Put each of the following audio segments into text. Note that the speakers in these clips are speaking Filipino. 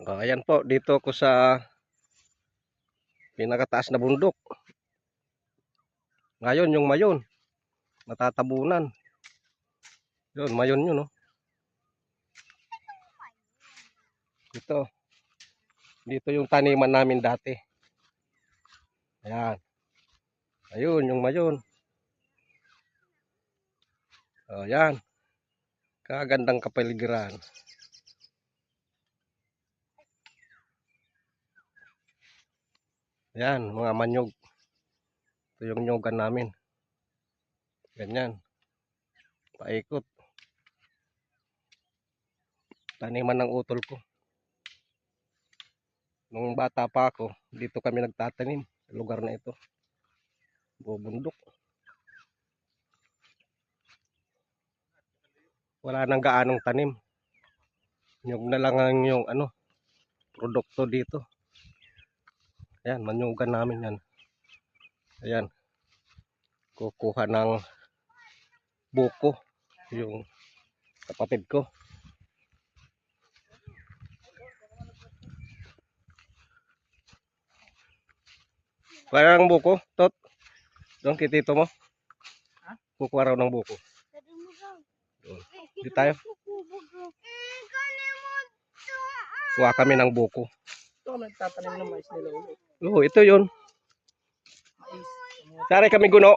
Ayan po, dito ko sa pinakataas na bundok. Ngayon, yung mayon, natatabunan. Yun, mayon yun, no? Dito yung taniman namin dati. Ayan. Ayun, yung mayon. Ayan. Kagandang kapaligiran. Ayan, mga manyog. Ito yung nyogan namin. Ganyan. Paikot. Taniman ng utol ko. Nung bata pa ako, dito kami nagtatanim. Sa lugar na ito. Bubundok. Wala nang gaanong tanim. Nyog na lang ang yung produkto dito. Ayan, manyugan namin yan. Ayan. Kukuha ng buko. Yung kapatid ko. Parang buko, Tot. Doon kitito mo. Kukuha raw ng buko. Doon. Di tayo. Kuha kami ng buko. Ito, nagtatanim ng mais nila ulit. Oo, ito yun. Sari kami guno.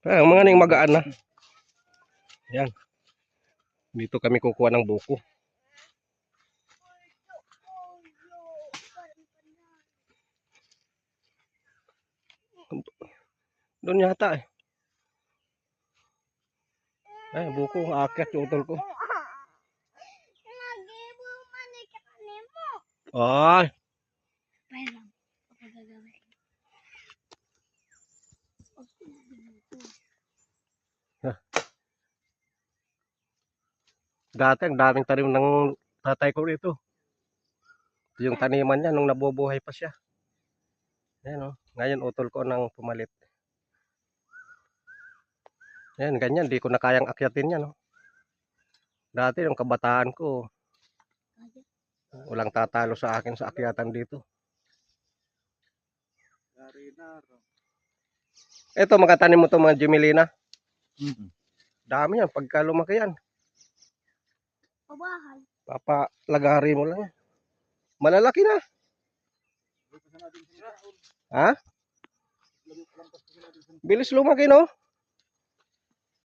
Ang mga ning magaan na. Yan. Dito kami kukuha ng buko. Doon yata eh. Ay, buko. Aakyat yung utol ko. Ay. Dati ang daming tanim ng tatay ko rito. Yung taniman niya nung nabubuhay pa siya. Ayan, oh. Ngayon utol ko nang pumalit. Ayan, ganyan. Di ko na kayang akyatin yan. Oh. Dati yung kabataan ko, walang tatalo sa akin sa akyatan dito. Ito, makatanim mo ito mga Gemelina. Dami yan. Pagka lumaki yan. Papalagari mo lang. Malalaki na. Ha? Bilis lumaki, no?